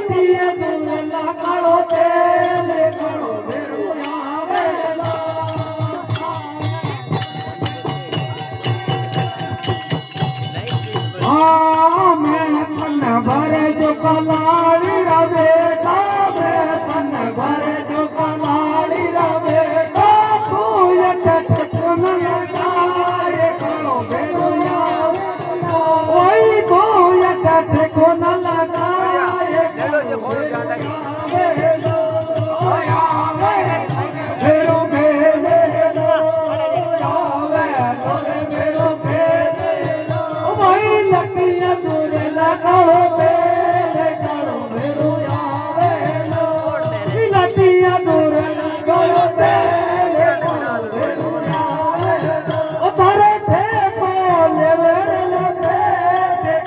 લતીએ દુરલા કાળો તેલ કાળો ભેરો આવેલો મેં તને ભરે જો કલાળી રા બેટા મેં તને ભરે જો કલાળી રા બેટા તું એક ઠકન લગાય કાળો ભેરો આવેલો ઓય તું એક ઠકન લગાય કાળો ભેરો આવેલો ઓય આવે ભેરો ભેરો આવે રે ભેરો ભેરો ઓય લતીએ દુરલા કાળો તેલ કાળો ભેરો આવેલો લતીએ દુરલા કાળો તેલ કાળો ભેરો આવેલો ઓ તારે ઠેકો લેવે રે લપે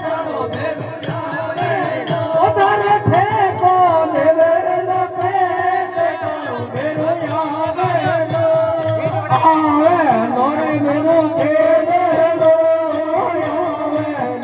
કાળો ભેરો આવેલો ઓ તારે ઠેકો લેવે રે લપે કાળો ભેરો આવેલો આવે લોરે ભેરો ખેલેલો આવે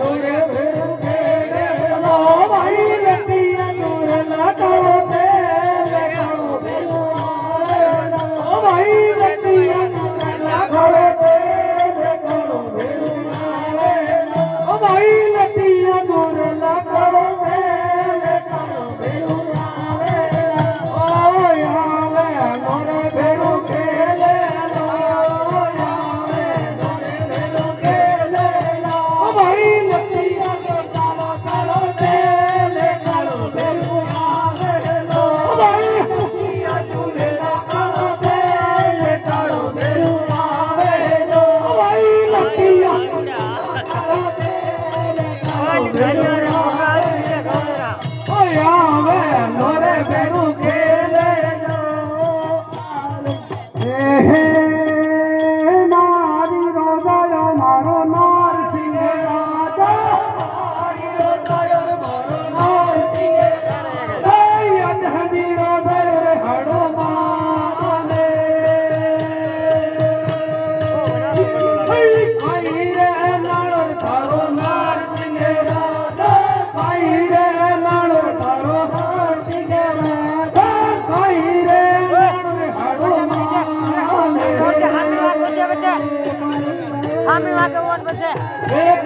લોરે ભેરો ખેલેલો ભાઈ લતીએ દુરલા કાળો તેલ કાળો ભેરો આવેલો ઓ ભાઈ લતીએ દુરલા કાળો તેલ કાળો ભેરો આવેલો ઓ ભાઈ લતીએ દુરલા કાળો તેલ કાળો ભેરો આવેલો ઓય આવે લોરે ભેરો ખેલેલો આવે લોરે ભેરો ખેલેલો ઓ ભાઈ લતીએ કાળો કાળો તેલ કાળો ભેરો આવેલો ઓ ભાઈ લતીએ દુરલા કાળો તેલ કાળો ભેરો આવેલો ઓ ભાઈ લતીએ કાળો તેલ કાળો ભેરો આવેલો ઓય આવે લોરે ભેરો ખેલેલો હે મારી રોજાયો મારો નરસિંહ રાજા મારી રોજાયો મારો નરસિંહ રાજા અંધની રોજાયો રે હડમાને કાઈ રે નાળો તારો નરસિંહ રાજા કાઈ રે નાળો તારો નરસિંહ રાજા કાઈ રે નાળો રે હડમાને આમે વાગે ઓન બસે એક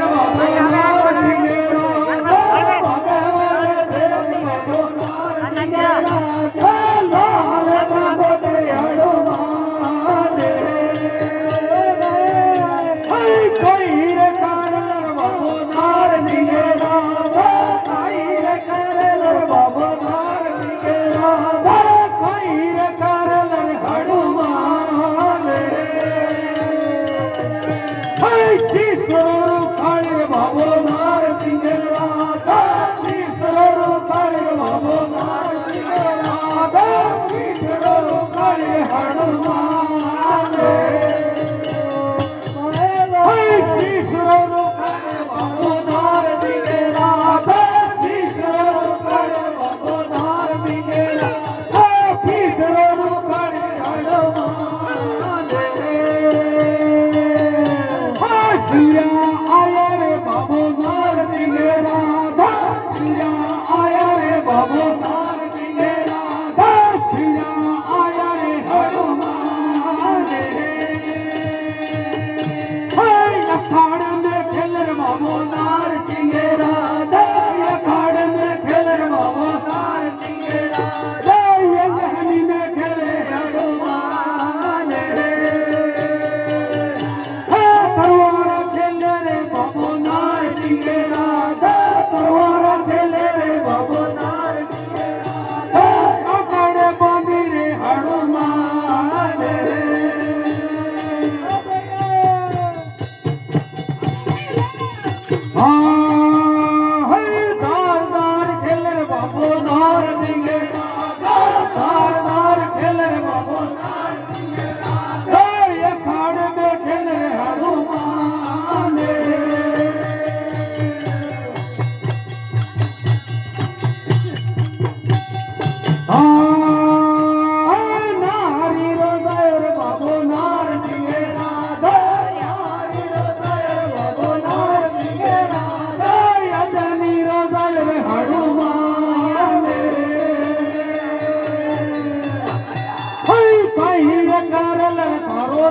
ભગવાન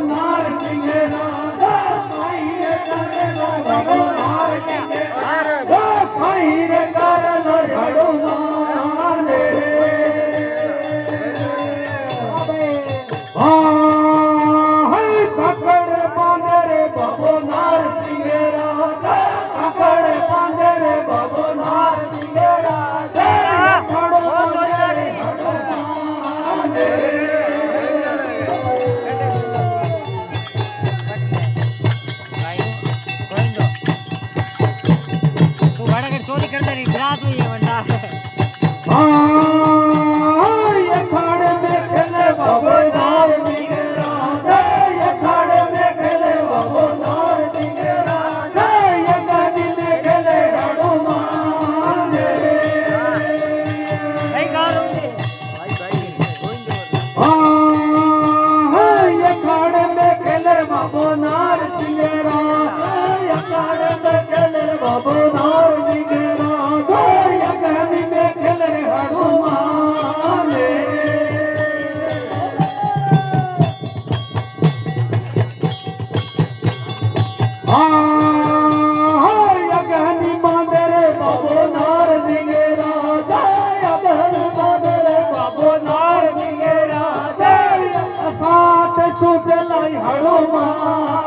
નાર સિંહ રાજા કાઈ રે કરેલો બાબો નાર સિંહ રાજા કાઈ રે કરેલો હનુમાન રે કાકડ બાંધે રે બાબો નાર સિંહ રાજા કાકડ બાંધે રે બાબો નાર સિંહ રાજા ખડો બાંધે રે હનુમાન રે તું ભાડા ચોરી કરતા રહી રાત हुई है वरना અખાડ મેં ખેલે બાબો નાર સિંહ રાજા અખાડ મેં ખેલે બાબો નાર સિંહ રાજા યગાની મેં ખેલે હનુમાન રે भाई गा रहा हूँ અખાડ મેં ખેલે બાબો નાર સિંહ રાજા અખાડ મેં ખેલે બાબો નાર સિંહ રાજા યગાની મેં ખેલે હનુમાન રે યજ્ઞની બાંધે રે બાબો નાર સિંહ રાજા યજ્ઞ બાંધે રે બાબો નાર સિંહ રાજા સાત છૂટ લઈ હનુમાન